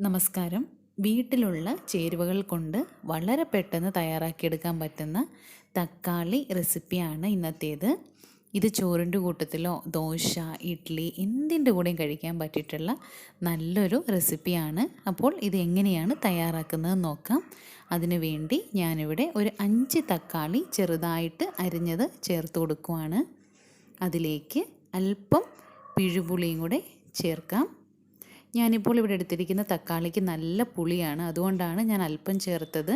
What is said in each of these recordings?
നമസ്കാരം. വീട്ടിലുള്ള ചേരുവകൾ കൊണ്ട് വളരെ പെട്ടെന്ന് തയ്യാറാക്കിയെടുക്കാൻ പറ്റുന്ന തക്കാളി റെസിപ്പിയാണ് ഇന്നത്തേത്. ഇത് ചോറിൻ്റെ കൂട്ടത്തിലോ ദോശ, ഇഡ്ഡലി എന്തിൻ്റെ കൂടെയും കഴിക്കാൻ പറ്റിയിട്ടുള്ള നല്ലൊരു റെസിപ്പിയാണ്. അപ്പോൾ ഇത് എങ്ങനെയാണ് തയ്യാറാക്കുന്നത് നോക്കാം. അതിനു വേണ്ടി ഞാനിവിടെ ഒരു 5 തക്കാളി ചെറുതായിട്ട് അരിഞ്ഞത് ചേർത്ത് കൊടുക്കുവാണ്. അതിലേക്ക് അല്പം പിഴുപുളിയും കൂടെ ചേർക്കാം. ഞാനിപ്പോൾ ഇവിടെ എടുത്തിരിക്കുന്ന തക്കാളിക്ക് നല്ല പുളിയാണ്, അതുകൊണ്ടാണ് ഞാൻ അല്പം ചേർത്തത്.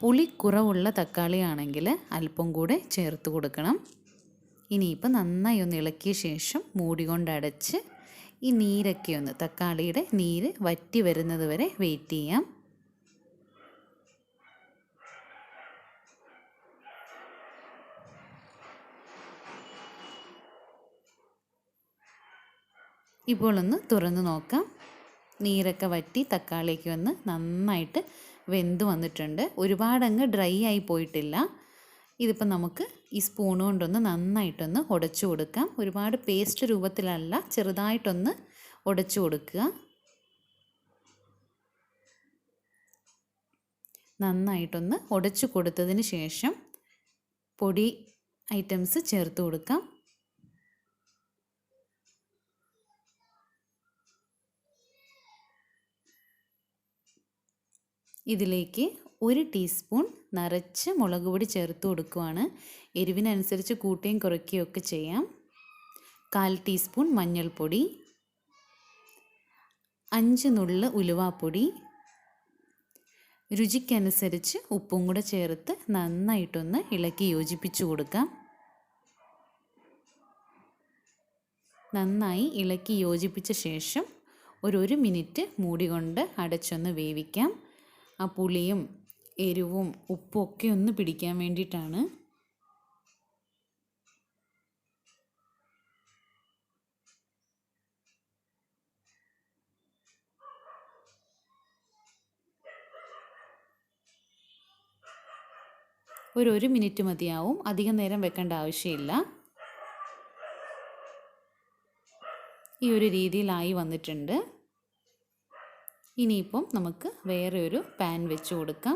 പുളി കുറവുള്ള തക്കാളിയാണെങ്കിൽ അല്പം കൂടെ ചേർത്ത് കൊടുക്കണം. ഇനിയിപ്പോൾ നന്നായി ഒന്ന് ഇളക്കിയ ശേഷം മൂടി കൊണ്ടടച്ച് ഈ നീരൊക്കെ ഒന്ന് തക്കാളിയുടെ നീര് വറ്റി വരുന്നത് വരെ വെയിറ്റ് ചെയ്യാം. ഇപ്പോൾ ഒന്ന് തുറന്ന് നോക്കാം. നീരൊക്കെ വറ്റി തക്കാളിക്ക് വന്ന് നന്നായിട്ട് വെന്ത് വന്നിട്ടുണ്ട്. ഒരുപാടങ്ങ് ഡ്രൈ ആയി പോയിട്ടില്ല. ഇതിപ്പോൾ നമുക്ക് ഈ സ്പൂൺ കൊണ്ടൊന്ന് നന്നായിട്ടൊന്ന് ഉടച്ചു കൊടുക്കാം. ഒരുപാട് പേസ്റ്റ് രൂപത്തിലല്ല, ചെറുതായിട്ടൊന്ന് ഉടച്ചു കൊടുക്കുക. നന്നായിട്ടൊന്ന് ഉടച്ചു കൊടുത്തതിന് ശേഷം പൊടി ഐറ്റംസ് ചേർത്ത് കൊടുക്കാം. ഇതിലേക്ക് 1 ടീസ്പൂൺ നിറച്ച് മുളക് പൊടി ചേർത്ത് കൊടുക്കുകയാണ്. എരിവിനനുസരിച്ച് കൂട്ടുകയും കുറയ്ക്കുകയും ഒക്കെ ചെയ്യാം. 1/4 ടീസ്പൂൺ മഞ്ഞൾപ്പൊടി, 5 നുള്ള് ഉലുവാപ്പൊടി, രുചിക്കനുസരിച്ച് ഉപ്പും കൂടെ ചേർത്ത് നന്നായിട്ടൊന്ന് ഇളക്കി യോജിപ്പിച്ച് കൊടുക്കാം. നന്നായി ഇളക്കി യോജിപ്പിച്ച ശേഷം ഒരു 1 മിനിറ്റ് മൂടി കൊണ്ട് അടച്ചൊന്ന് വേവിക്കാം. ആ പുളിയും എരിവും ഉപ്പും ഒക്കെ ഒന്ന് പിടിക്കാൻ വേണ്ടിയിട്ടാണ്. ഒരു 1 മിനിറ്റ് മതിയാവും, അധികം നേരം വെക്കേണ്ട ആവശ്യമില്ല. ഈ ഒരു രീതിയിലായി വന്നിട്ടുണ്ട്. ഇനിയിപ്പം നമുക്ക് വേറെ ഒരു പാൻ വെച്ച് കൊടുക്കാം.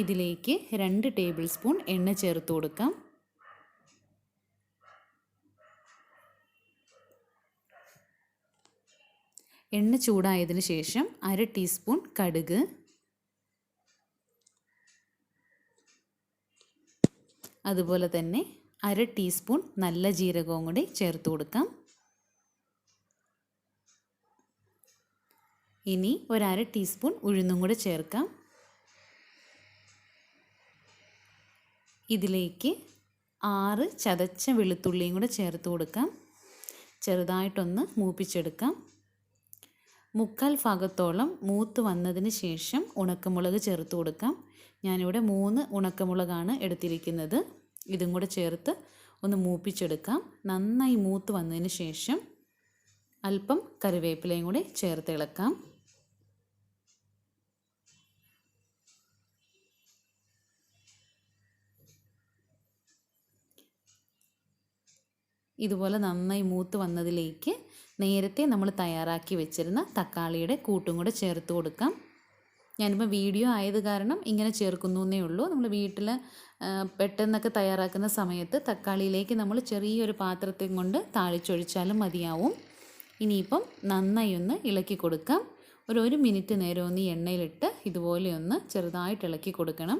ഇതിലേക്ക് 2 ടേബിൾ സ്പൂൺ എണ്ണ ചേർത്ത് കൊടുക്കാം. എണ്ണ ചൂടായതിന് ശേഷം 1/2 ടീസ്പൂൺ കടുക്, അതുപോലെ തന്നെ 1/2 ടീസ്പൂൺ നല്ല ജീരകവും കൂടി ചേർത്ത് കൊടുക്കാം. ഇനി 1/2 ടീസ്പൂൺ ഉഴുന്നും കൂടെ ചേർക്കാം. ഇതിലേക്ക് 6 ചതച്ച വെളുത്തുള്ളിയും കൂടെ ചേർത്ത് കൊടുക്കാം. ചെറുതായിട്ടൊന്ന് മൂപ്പിച്ചെടുക്കാം. 3/4 ഭാഗത്തോളം മൂത്ത് വന്നതിന് ശേഷം ഉണക്കമുളക് ചേർത്ത് കൊടുക്കാം. ഞാനിവിടെ 3 ഉണക്കമുളകാണ് എടുത്തിരിക്കുന്നത്. ഇതും കൂടെ ചേർത്ത് ഒന്ന് മൂപ്പിച്ചെടുക്കാം. നന്നായി മൂത്ത് വന്നതിന് ശേഷം അല്പം കറിവേപ്പിലയും കൂടെ ചേർത്ത് ഇളക്കാം. ഇതുപോലെ നന്നായി മൂത്ത് വന്നതിലേക്ക് നേരത്തെ നമ്മൾ തയ്യാറാക്കി വെച്ചിരുന്ന തക്കാളിയുടെ കൂട്ടും കൂടെ ചേർത്ത് കൊടുക്കാം. ഞാനിപ്പോൾ വീഡിയോ ആയത് കാരണം ഇങ്ങനെ ചേർക്കുന്നു എന്നേ ഉള്ളൂ. നമ്മൾ വീട്ടിൽ പെട്ടെന്നൊക്കെ തയ്യാറാക്കുന്ന സമയത്ത് തക്കാളിയിലേക്ക് നമ്മൾ ചെറിയൊരു പാത്രത്തിൽ കൊണ്ട് താളിച്ചൊഴിച്ചാലും മതിയാവും. ഇനിയിപ്പം നന്നായി ഒന്ന് ഇളക്കി കൊടുക്കാം. ഒരു 1 മിനിറ്റ് നേരം ഒന്ന് ഈ എണ്ണയിലിട്ട് ഇതുപോലെ ഒന്ന് ചെറുതായിട്ട് ഇളക്കി കൊടുക്കണം.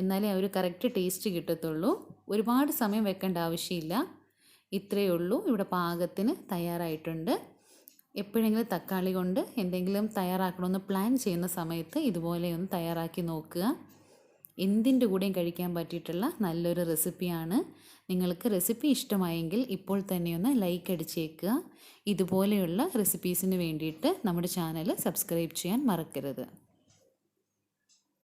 എന്നാലേ ആ ഒരു കറക്റ്റ് ടേസ്റ്റ് കിട്ടത്തുള്ളൂ. ഒരുപാട് സമയം വെക്കേണ്ട ആവശ്യമില്ല. ഇത്രയേ ഉള്ളൂ. ഇവിടെ പാകത്തിന് തയ്യാറായിട്ടുണ്ട്. എപ്പോഴെങ്കിലും തക്കാളി കൊണ്ട് എന്തെങ്കിലും തയ്യാറാക്കണമെന്ന് പ്ലാൻ ചെയ്യുന്ന സമയത്ത് ഇതുപോലെ ഒന്ന് തയ്യാറാക്കി നോക്കുക. എന്തിൻ്റെ കൂടെയും കഴിക്കാൻ പറ്റിയിട്ടുള്ള നല്ലൊരു റെസിപ്പിയാണ്. നിങ്ങൾക്ക് റെസിപ്പി ഇഷ്ടമായെങ്കിൽ ഇപ്പോൾ തന്നെ ഒന്ന് ലൈക്ക് അടിച്ചേക്കുക. ഇതുപോലെയുള്ള റെസിപ്പീസിന് വേണ്ടിയിട്ട് നമ്മുടെ ചാനൽ സബ്സ്ക്രൈബ് ചെയ്യാൻ മറക്കരുത്.